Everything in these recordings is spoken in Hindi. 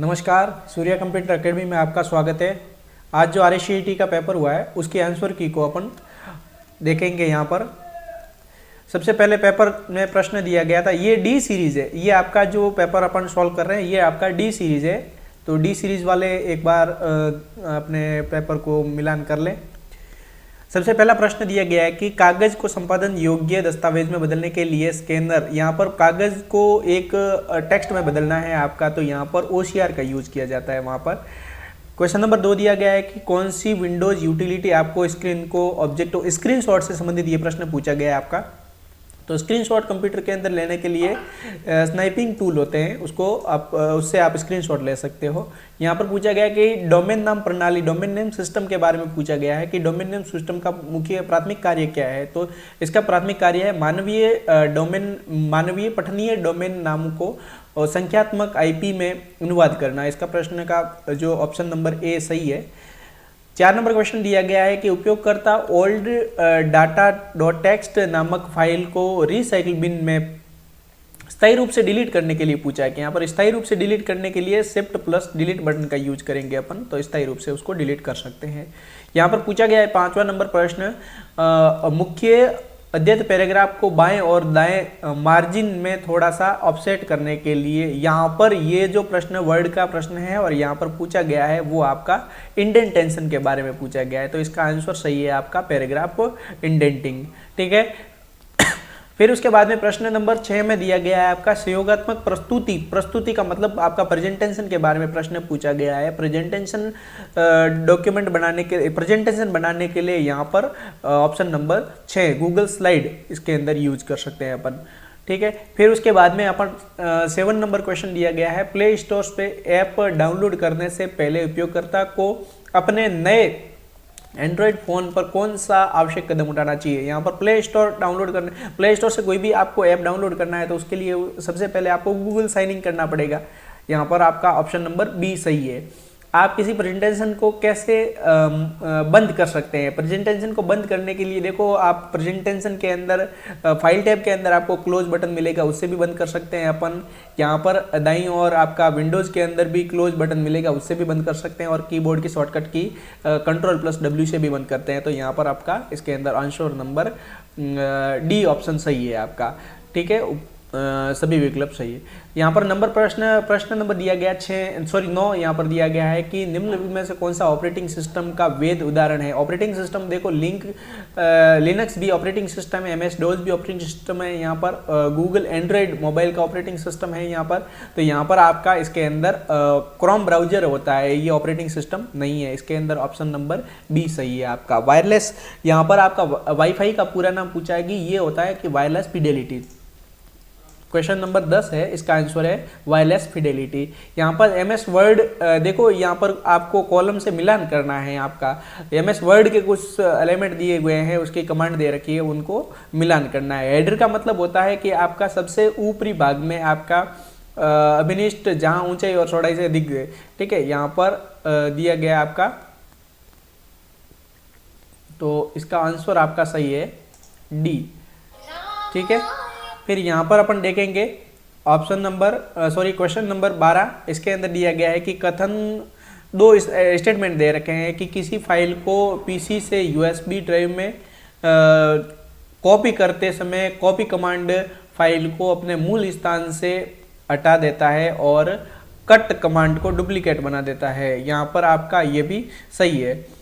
नमस्कार, सूर्या कंप्यूटर एकेडमी में आपका स्वागत है। आज जो RSCET का पेपर हुआ है उसके आंसर की को अपन देखेंगे। यहाँ पर सबसे पहले पेपर में प्रश्न दिया गया था, ये डी सीरीज है। ये आपका जो पेपर अपन सॉल्व कर रहे हैं ये आपका डी सीरीज है। तो डी सीरीज वाले एक बार अपने पेपर को मिलान कर लें। सबसे पहला प्रश्न दिया गया है कि कागज को संपादन योग्य दस्तावेज में बदलने के लिए स्कैनर, यहाँ पर कागज को एक टेक्स्ट में बदलना है आपका, तो यहाँ पर OCR का यूज किया जाता है वहाँ पर। क्वेश्चन नंबर 2 दिया गया है कि कौन सी विंडोज यूटिलिटी आपको स्क्रीन को ऑब्जेक्ट स्क्रीनशॉट से संबंधित ये प्रश्न पूछा गया है आपका। तो स्क्रीनशॉट कंप्यूटर के अंदर लेने के लिए स्नाइपिंग टूल होते हैं, उससे आप स्क्रीनशॉट ले सकते हो। यहाँ पर पूछा गया कि डोमेन नाम प्रणाली, डोमेन नेम सिस्टम के बारे में पूछा गया है कि डोमेन नेम सिस्टम का मुख्य प्राथमिक कार्य क्या है। तो इसका प्राथमिक कार्य है मानवीय पठनीय डोमेन नाम को संख्यात्मक IP में अनुवाद करना। इसका प्रश्न का जो ऑप्शन नंबर ए सही है। 4 नंबर क्वेश्चन दिया गया है कि उपयोगकर्ता ओल्ड डाटा.txt नामक फाइल को रिसाइकिल बिन में स्थायी रूप से डिलीट करने के लिए पूछा है कि यहाँ पर स्थायी रूप से डिलीट करने के लिए Shift+ डिलीट बटन का यूज करेंगे अपन, तो स्थायी रूप से उसको डिलीट कर सकते हैं। यहाँ पर पूछा गया है 5वां नंबर प्रश्न, मुख्य अध्ययन पैराग्राफ को बाएं और दाएं मार्जिन में थोड़ा सा ऑफसेट करने के लिए, यहाँ पर ये जो प्रश्न वर्ड का प्रश्न है और यहाँ पर पूछा गया है वो आपका इंडेंटेशन के बारे में पूछा गया है। तो इसका आंसर सही है आपका पैराग्राफ इंडेंटिंग, ठीक है। फिर उसके बाद में प्रश्न नंबर 6 में दिया गया है आपका सहयोगात्मक प्रस्तुति का मतलब आपका प्रेजेंटेशन के बारे में प्रश्न पूछा गया है। प्रेजेंटेशन बनाने के लिए यहाँ पर ऑप्शन नंबर 6 गूगल स्लाइड इसके अंदर यूज कर सकते हैं अपन, ठीक है। फिर उसके बाद में अपन 7 नंबर क्वेश्चन दिया गया है, प्ले स्टोर पे ऐप डाउनलोड करने से पहले उपयोगकर्ता को अपने नए एंड्रॉयड फ़ोन पर कौन सा आवश्यक कदम उठाना चाहिए। यहाँ पर प्ले स्टोर से कोई भी आपको ऐप डाउनलोड करना है तो उसके लिए सबसे पहले आपको गूगल साइन इन करना पड़ेगा। यहाँ पर आपका ऑप्शन नंबर बी सही है। आप किसी प्रेजेंटेशन को कैसे बंद कर सकते हैं। प्रेजेंटेशन को बंद करने के लिए देखो, आप प्रेजेंटेशन के अंदर फाइल टैब के अंदर आपको क्लोज बटन मिलेगा, उससे भी बंद कर सकते हैं अपन। यहाँ पर दाईं और आपका विंडोज़ के अंदर भी क्लोज बटन मिलेगा, उससे भी बंद कर सकते हैं। और कीबोर्ड की शॉर्टकट की Ctrl+W से भी बंद करते हैं। तो यहाँ पर आपका इसके अंदर आंसर नंबर डी ऑप्शन सही है आपका, ठीक है। सभी विकल्प सही है। यहाँ पर प्रश्न नंबर दिया गया 9 यहाँ पर दिया गया है कि निम्नलिखित में से कौन सा ऑपरेटिंग सिस्टम का वैध उदाहरण है। ऑपरेटिंग सिस्टम देखो, लिनक्स भी ऑपरेटिंग सिस्टम है, MS-DOS भी ऑपरेटिंग सिस्टम है, यहाँ पर गूगल एंड्रॉयड मोबाइल का ऑपरेटिंग सिस्टम है यहाँ पर। तो यहाँ पर आपका इसके अंदर क्रोम ब्राउजर होता है, ये ऑपरेटिंग सिस्टम नहीं है। इसके अंदर ऑप्शन नंबर बी सही है आपका। वायरलेस, यहाँ पर आपका वाईफाई का पूरा नाम पूछा है कि ये होता है कि वायरलेस फिडेलिटी। क्वेश्चन नंबर 10 है, इसका आंसर है वायरलेस फिडेलिटी। यहाँ पर MS वर्ड देखो, यहाँ पर आपको कॉलम से मिलान करना है आपका। MS वर्ड के कुछ एलिमेंट दिए हुए हैं, उसकी कमांड दे रखी है, उनको मिलान करना है। हेडर का मतलब होता है कि आपका सबसे ऊपरी भाग में आपका अभिनिष्ट जहाँ ऊंचाई और चौड़ाई से दिख गए, ठीक है। यहाँ पर दिया गया आपका, तो इसका आंसर आपका सही है डी, ठीक है। फिर यहाँ पर अपन देखेंगे क्वेश्चन नंबर 12। इसके अंदर दिया गया है कि कथन 2 स्टेटमेंट दे रखे हैं कि किसी फाइल को PC से USB ड्राइव में कॉपी करते समय कॉपी कमांड फाइल को अपने मूल स्थान से हटा देता है और कट कमांड को डुप्लीकेट बना देता है। यहाँ पर आपका ये भी सही है।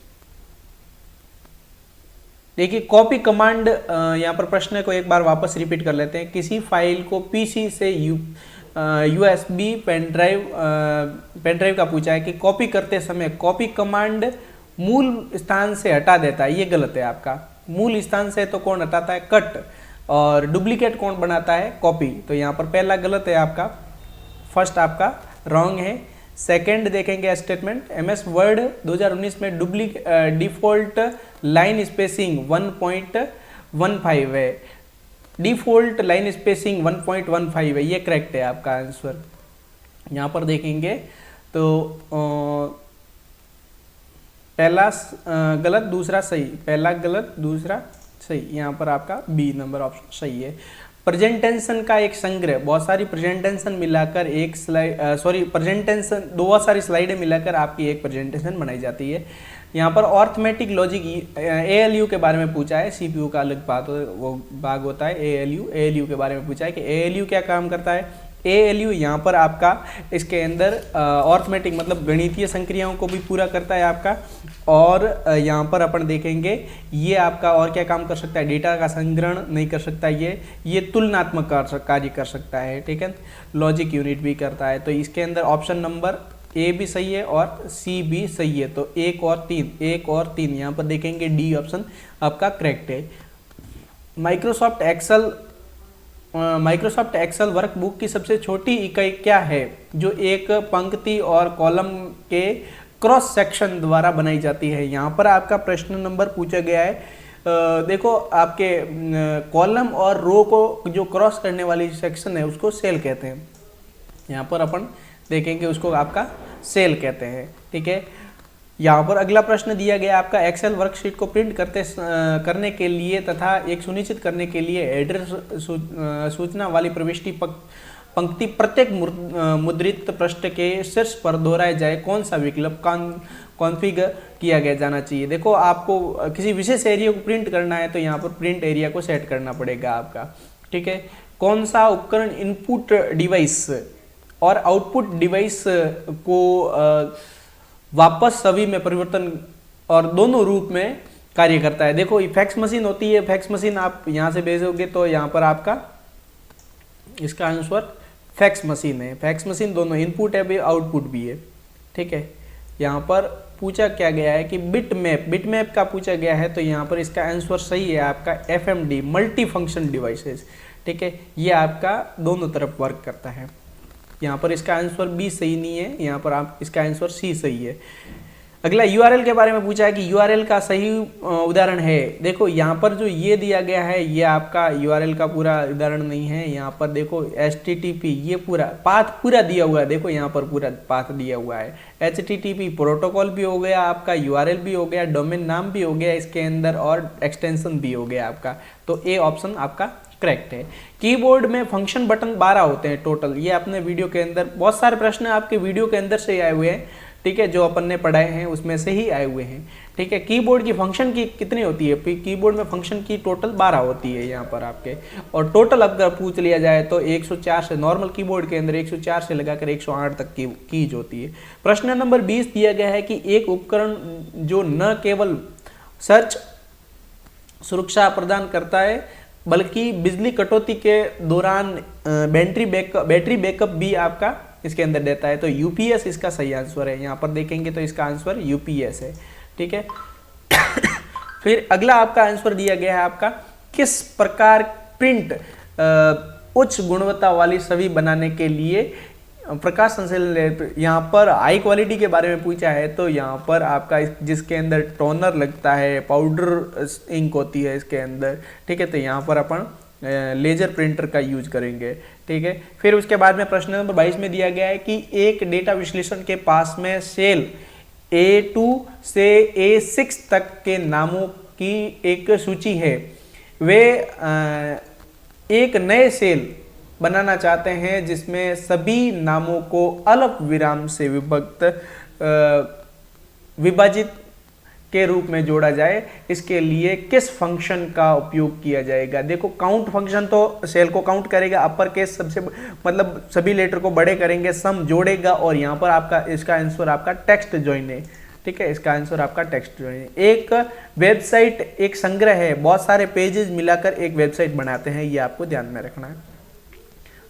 देखिए, कॉपी कमांड, यहाँ पर प्रश्न को एक बार वापस रिपीट कर लेते हैं। किसी फाइल को PC से USB पेन ड्राइव का पूछा है कि कॉपी करते समय कॉपी कमांड मूल स्थान से हटा देता है, ये गलत है आपका। मूल स्थान से तो कौन हटाता है, कट, और डुप्लीकेट कौन बनाता है, कॉपी। तो यहाँ पर पहला गलत है आपका, फर्स्ट आपका रॉन्ग है। सेकेंड देखेंगे स्टेटमेंट, MS वर्ड 2019 में डिफॉल्ट लाइन स्पेसिंग 1.15 है। डिफॉल्ट लाइन स्पेसिंग 1.15 है, ये करेक्ट है आपका आंसर। यहाँ पर देखेंगे तो पहला गलत दूसरा सही, पहला गलत दूसरा सही, यहाँ पर आपका बी नंबर ऑप्शन सही है। प्रेजेंटेशन का एक संग्रह, बहुत सारी प्रेजेंटेशन मिलाकर एक स्लाइड, प्रेजेंटेशन बहुत सारी स्लाइडें मिलाकर आपकी एक प्रेजेंटेशन बनाई जाती है। यहाँ पर अर्थमेटिक लॉजिक ALU के बारे में पूछा है, CPU का अलग बात वो भाग होता है। ALU के बारे में पूछा है कि ALU क्या काम करता है। ALU यहाँ पर आपका इसके अंदर अर्थमेटिक मतलब गणितीय संक्रियाओं को भी पूरा करता है आपका। और यहाँ पर अपन देखेंगे ये आपका और क्या काम कर सकता है, डेटा का संग्रहण नहीं कर सकता, ये तुलनात्मक कार्य कर सकता है, ठीक है। लॉजिक यूनिट भी करता है। तो इसके अंदर ऑप्शन नंबर A भी सही है और C भी सही है। तो 1 और 3 यहाँ पर देखेंगे D ऑप्शन आपका करेक्ट है। माइक्रोसॉफ्ट एक्सेल वर्कबुक की सबसे छोटी इकाई क्या है जो एक पंक्ति और कॉलम के क्रॉस सेक्शन द्वारा बनाई जाती है। यहाँ पर आपका प्रश्न नंबर पूछा गया है, देखो आपके कॉलम और रो को जो क्रॉस करने वाली सेक्शन है उसको सेल कहते हैं। यहाँ पर अपन देखेंगे उसको आपका सेल कहते हैं, ठीक है। यहाँ पर अगला प्रश्न दिया गया आपका, एक्सेल वर्कशीट को प्रिंट करने के लिए तथा एक सुनिश्चित करने के लिए एड्रेस सूचना वाली प्रविष्टि पंक्ति प्रत्येक मुद्रित पृष्ठ के शीर्ष पर दोहराए जाए कौन सा विकल्प कॉन्फ़िगर किया गया जाना चाहिए। देखो आपको किसी विशेष एरिया को प्रिंट करना है तो यहाँ पर प्रिंट एरिया को सेट करना पड़ेगा आपका, ठीक है। कौन सा उपकरण इनपुट डिवाइस और आउटपुट डिवाइस को वापस छवि में परिवर्तन और दोनों रूप में कार्य करता है। देखो फैक्स मशीन होती है, फैक्स मशीन आप यहाँ से भेजोगे तो यहाँ पर आपका इसका आंसर फैक्स मशीन है। फैक्स मशीन दोनों इनपुट है भी आउटपुट भी है, ठीक है। यहाँ पर पूछा क्या गया है कि बिट मैप का पूछा गया है तो यहाँ पर इसका आंसर सही है आपका FMD मल्टी फंक्शन डिवाइसेस, ठीक है। ये आपका दोनों तरफ वर्क करता है। यहाँ पर इसका आंसर B सही नहीं है, यहाँ पर आप इसका आंसर C सही है। अगला URL के बारे में पूछा है कि URL का सही उदाहरण है। देखो यहाँ पर जो ये दिया गया है ये आपका URL का पूरा उदाहरण नहीं है। यहाँ पर देखो HTTP ये पूरा पाथ पूरा दिया हुआ है, देखो यहाँ पर पूरा पाथ दिया हुआ है। HTTP प्रोटोकॉल भी हो गया आपका, URL भी हो गया, डोमेन नाम भी हो गया इसके अंदर और एक्सटेंशन भी हो गया आपका। तो A ऑप्शन आपका करेक्ट है। कीबोर्ड में फंक्शन बटन 12 होते हैं टोटल। ये अपने वीडियो के अंदर बहुत सारे प्रश्न आपके वीडियो के अंदर से ही आए हुए हैं, ठीक है, जो अपन ने पढ़ाए हैं उसमें से ही आए हुए हैं, ठीक है। कीबोर्ड की फंक्शन की कितनी होती है, कीबोर्ड में फंक्शन की टोटल 12 होती है यहाँ पर आपके। और टोटल अगर पूछ लिया जाए तो 104 से, नॉर्मल कीबोर्ड के अंदर 104 से लगाकर 108 तक की कीज होती है। प्रश्न नंबर 20 दिया गया है कि एक उपकरण जो न केवल सर्च सुरक्षा प्रदान करता है बल्कि बिजली कटौती के दौरान बैटरी बैकअप भी आपका इसके अंदर देता है। तो UPS इसका सही आंसर है। यहाँ पर देखेंगे तो इसका आंसर UPS है, ठीक है। फिर अगला आपका आंसर दिया गया है आपका, किस प्रकार प्रिंट उच्च गुणवत्ता वाली छवि बनाने के लिए प्रकाश संश्लेषण, यहाँ पर हाई क्वालिटी के बारे में पूछा है। तो यहाँ पर आपका जिसके अंदर टोनर लगता है, पाउडर इंक होती है इसके अंदर, ठीक है। तो यहाँ पर अपन लेजर प्रिंटर का यूज करेंगे, ठीक है। फिर उसके बाद में प्रश्न नंबर 22 में दिया गया है कि एक डेटा विश्लेषण के पास में सेल A2 से A6 तक के नामों की एक सूची है। वे एक नए सेल बनाना चाहते हैं जिसमें सभी नामों को अलग विराम से विभाजित के रूप में जोड़ा जाए। इसके लिए किस फंक्शन का उपयोग किया जाएगा। देखो काउंट फंक्शन तो सेल को काउंट करेगा, अपर केस सबसे मतलब सभी लेटर को बड़े करेंगे, सम जोड़ेगा और यहाँ पर आपका इसका आंसर आपका टेक्स्ट ज्वाइन है, ठीक है। इसका आंसर आपका टेक्स्ट ज्वाइन है। एक वेबसाइट एक संग्रह है, बहुत सारे पेजेस मिलाकर एक वेबसाइट बनाते हैं, ये आपको ध्यान में रखना है।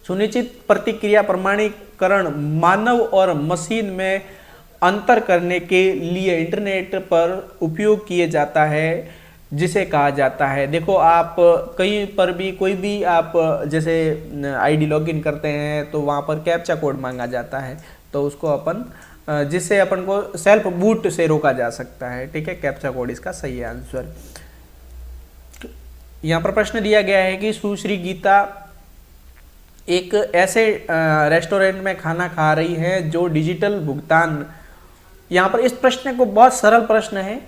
सुनिश्चित प्रतिक्रिया प्रमाणीकरण मानव और मशीन में अंतर करने के लिए इंटरनेट पर उपयोग किए जाता है जिसे कहा जाता है। देखो आप कहीं पर भी कोई भी आप जैसे आईडी लॉगिन करते हैं तो वहाँ पर कैप्चा कोड मांगा जाता है, तो उसको अपन जिससे अपन को सेल्फ बूट से रोका जा सकता है, ठीक है। कैप्चा कोड इसका सही है आंसर। यहाँ पर प्रश्न दिया गया है कि सुश्री गीता एक ऐसे रेस्टोरेंट में खाना खा रही है जो डिजिटल भुगतान, यहाँ पर इस प्रश्न को बहुत सरल प्रश्न है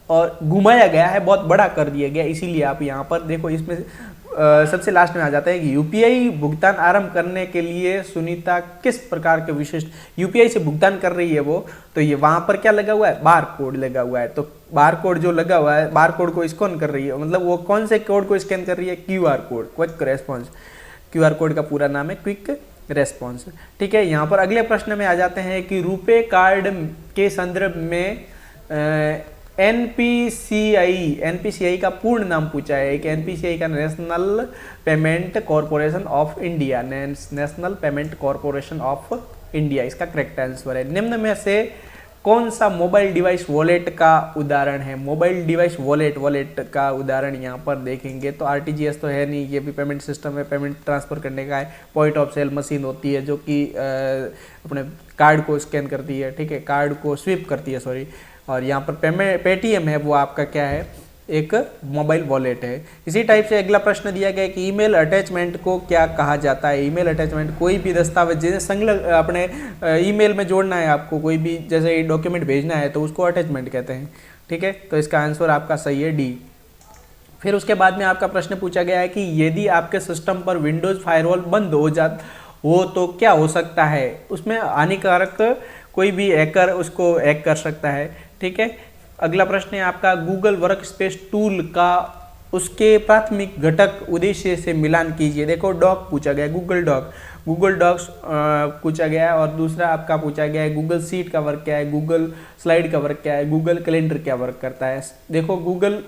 और घुमाया गया है, बहुत बड़ा कर दिया गया, इसीलिए आप यहाँ पर देखो इसमें सबसे लास्ट में आ जाता है कि यूपीआई भुगतान आरंभ करने के लिए सुनीता किस प्रकार के विशिष्ट यूपीआई से भुगतान कर रही है वो, तो ये वहां पर क्या लगा हुआ है, बार कोड लगा हुआ है। तो बार कोड जो लगा हुआ है, बार कोड को स्कैन कर रही है, मतलब वो कौन से कोड को स्कैन कर रही है, QR code, quick response. QR code का पूरा नाम है क्विक रेस्पॉन्स। ठीक है, यहाँ पर अगले प्रश्न में आ जाते हैं कि रुपे कार्ड के संदर्भ में एनपीसीआई का पूर्ण नाम पूछा है कि एनपीसीआई का national payment corporation of India, national payment corporation of India इसका करेक्ट आंसर है। निम्न में से कौन सा मोबाइल डिवाइस वॉलेट का उदाहरण है, मोबाइल डिवाइस वॉलेट का उदाहरण यहाँ पर देखेंगे तो आरटीजीएस तो है नहीं, ये भी पेमेंट सिस्टम है, पेमेंट ट्रांसफर करने का है। पॉइंट ऑफ सेल मशीन होती है जो कि अपने कार्ड को स्कैन करती है, ठीक है, कार्ड को स्वीप करती है, सॉरी। और यहाँ पर पेटीएम है वो आपका क्या है, एक मोबाइल वॉलेट है। इसी टाइप से अगला प्रश्न दिया गया है कि ईमेल अटैचमेंट को क्या कहा जाता है। ईमेल अटैचमेंट कोई भी दस्तावेज जैसे संलग्न अपने ईमेल में जोड़ना है आपको, कोई भी जैसे डॉक्यूमेंट भेजना है तो उसको अटैचमेंट कहते हैं। ठीक है, तो इसका आंसर आपका सही है डी। फिर उसके बाद में आपका प्रश्न पूछा गया है कि यदि आपके सिस्टम पर विंडोज फायरवॉल बंद हो तो क्या हो सकता है। उसमें हानिकारक कोई भी हैकर उसको हैक कर सकता है। ठीक है, अगला प्रश्न है आपका गूगल वर्कस्पेस टूल का उसके प्राथमिक घटक उद्देश्य से मिलान कीजिए। देखो डॉक पूछा गया, गूगल डॉक्स पूछा गया, और दूसरा आपका पूछा गया है गूगल सीट का वर्क क्या है, गूगल स्लाइड का वर्क क्या है, गूगल कैलेंडर क्या वर्क करता है। देखो गूगल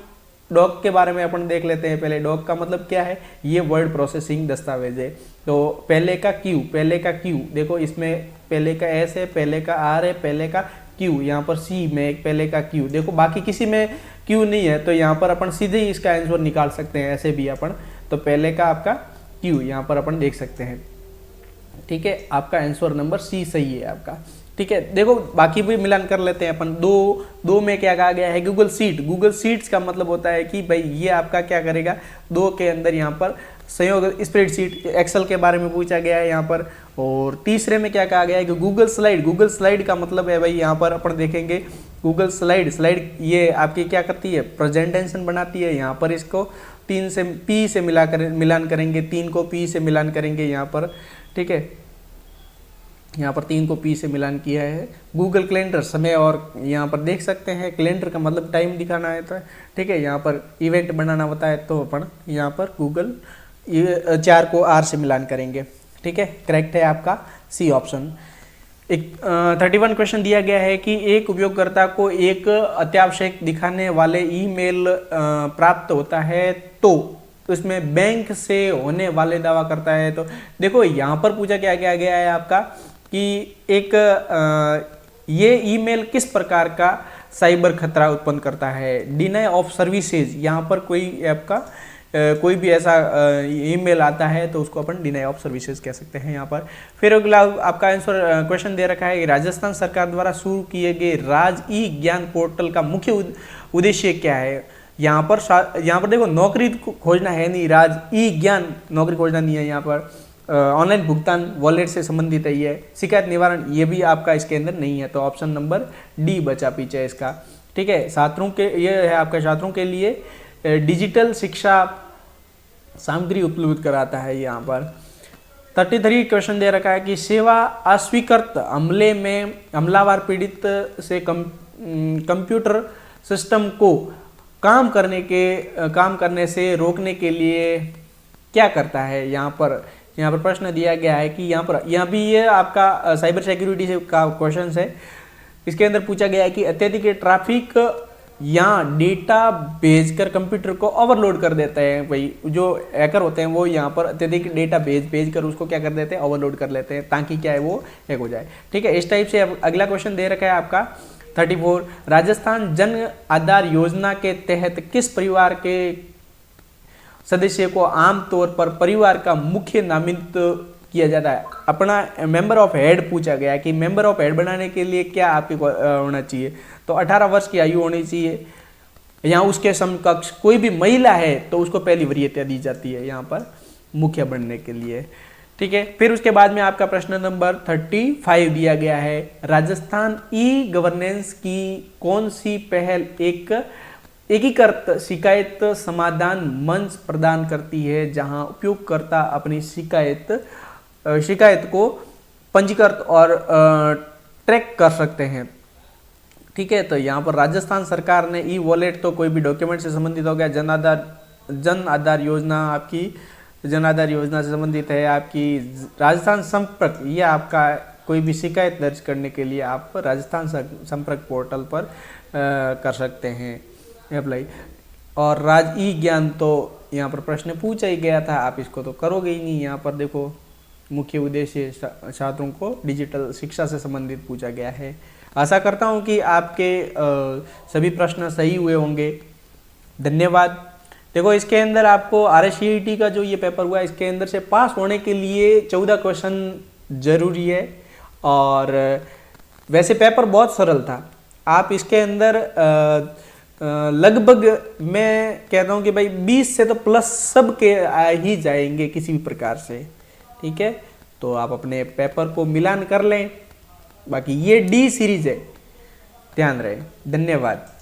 डॉक के बारे में अपन देख लेते हैं पहले। डॉक का मतलब क्या है, ये वर्ड प्रोसेसिंग दस्तावेज है। तो पहले का क्यू देखो इसमें पहले का एस है, पहले का आर है, पहले का क्यू, यहाँ पर सी में एक पहले का क्यू, देखो बाकी किसी में क्यू नहीं है तो यहाँ पर अपन सीधे ही इसका आंसर निकाल सकते हैं, ऐसे भी अपन। तो पहले का आपका क्यू यहाँ पर अपन देख सकते हैं। ठीक है, आपका आंसर नंबर सी सही है आपका। ठीक है, देखो बाकी भी मिलान कर लेते हैं अपन। दो में क्या कहा गया है, गूगल सीट्स का मतलब होता है कि भाई ये आपका क्या करेगा, दो के अंदर यहाँ पर संयोग स्प्रेडशीट, एक्सेल के बारे में पूछा गया है यहाँ पर। और तीसरे में क्या कहा गया है कि गूगल स्लाइड का मतलब है भाई यहाँ पर अपन देखेंगे गूगल स्लाइड ये आपकी क्या करती है, प्रेजेंटेशन बनाती है। यहाँ पर इसको 3 से पी से मिलान करेंगे, 3 को पी से मिलान करेंगे यहाँ पर। ठीक है, यहाँ पर 3 को पी से मिलान किया है। गूगल कैलेंडर समय और यहाँ पर देख सकते हैं, कैलेंडर का मतलब टाइम दिखाना है तो ठीक है, यहाँ पर इवेंट बनाना होता है तो अपन यहाँ पर गूगल 4 को आर से मिलान करेंगे। ठीक है, करेक्ट है आपका सी ऑप्शन। एक 31 क्वेश्चन दिया गया है कि एक उपयोगकर्ता को एक अत्यावश्यक दिखाने वाले ईमेल प्राप्त होता है तो इसमें बैंक से होने वाले दावा करता है। तो देखो यहाँ पर पूछा क्या गया है आपका कि एक ये ईमेल किस प्रकार का साइबर खतरा उत्पन्न करता है। डिनाई ऑफ सर्विसेज, यहाँ पर कोई आपका कोई भी ऐसा ईमेल आता है तो उसको अपन डिनाई ऑफ सर्विसेज कह सकते हैं यहाँ पर। फिर अगला आपका आंसर क्वेश्चन दे रखा है राजस्थान सरकार द्वारा शुरू किए गए राज ई ज्ञान पोर्टल का मुख्य उद्देश्य क्या है। यहाँ पर देखो नौकरी खोजना है नहीं, राज ई ज्ञान नौकरी खोजना नहीं है यहाँ पर। ऑनलाइन भुगतान वॉलेट से संबंधित है ये। शिकायत निवारण ये भी आपका इसके अंदर नहीं है, तो ऑप्शन नंबर डी बचा पीछे इसका। ठीक है, छात्रों के ये है आपका छात्रों के लिए डिजिटल शिक्षा सामग्री उपलब्ध कराता है यहाँ पर। 33 क्वेश्चन दे रखा है कि सेवा अस्वीकृत हमले में हमलावर पीड़ित से कंप्यूटर सिस्टम को काम करने से रोकने के लिए क्या करता है। यहाँ पर प्रश्न दिया गया है कि यहाँ भी ये आपका साइबर सिक्योरिटी से का क्वेश्चन है। इसके अंदर पूछा गया है कि अत्यधिक ट्रैफिक या डेटा भेजकर कंप्यूटर को ओवरलोड कर देते हैं। भाई जो हैकर होते हैं वो यहाँ पर अत्यधिक डेटा भेजकर उसको क्या कर देते हैं, ओवरलोड कर लेते हैं ताकि क्या है वो हैक हो जाए। ठीक है, इस टाइप से अगला क्वेश्चन दे रखा है आपका 34 राजस्थान जन आधार योजना के तहत किस परिवार के सदस्य को आमतौर पर परिवार का मुख्य नामित किया जाता है। अपना मेंबर ऑफ हेड पूछा गया कि मेंबर ऑफ हेड बनाने के लिए क्या आपके होना चाहिए, तो 18 वर्ष की आयु होनी चाहिए। यहाँ उसके समकक्ष कोई भी महिला है तो उसको पहली वरीयता दी जाती है यहाँ पर मुखिया बनने के लिए। ठीक है, फिर उसके बाद में आपका प्रश्न नंबर 35 दिया गया है राजस्थान ई गवर्नेंस की कौन सी पहल एक एकीकृत शिकायत समाधान मंच प्रदान करती है, जहां उपयोगकर्ता अपनी शिकायत को पंजीकृत और ट्रैक कर सकते हैं। ठीक है, तो यहाँ पर राजस्थान सरकार ने ई वॉलेट तो कोई भी डॉक्यूमेंट से संबंधित हो गया, जन आधार योजना आपकी जन आधार योजना से संबंधित है, आपकी राजस्थान संपर्क, ये आपका कोई भी शिकायत दर्ज करने के लिए आप राजस्थान संपर्क पोर्टल पर कर सकते हैं अप्लाई। और राज ई ज्ञान तो यहाँ पर प्रश्न पूछा ही गया था, आप इसको तो करोगे ही नहीं। यहाँ पर देखो मुख्य उद्देश्य छात्रों को डिजिटल शिक्षा से संबंधित पूछा गया है। आशा करता हूँ कि आपके सभी प्रश्न सही हुए होंगे। धन्यवाद। देखो इसके अंदर आपको RSCET का जो ये पेपर हुआ, इसके अंदर से पास होने के लिए 14 क्वेश्चन जरूरी है, और वैसे पेपर बहुत सरल था। आप इसके अंदर लगभग मैं कहता हूँ कि भाई 20 से तो प्लस सब के आ ही जाएंगे किसी भी प्रकार से। ठीक है, तो आप अपने पेपर को मिलान कर लें। बाकी ये D सीरीज है, ध्यान रहे। धन्यवाद।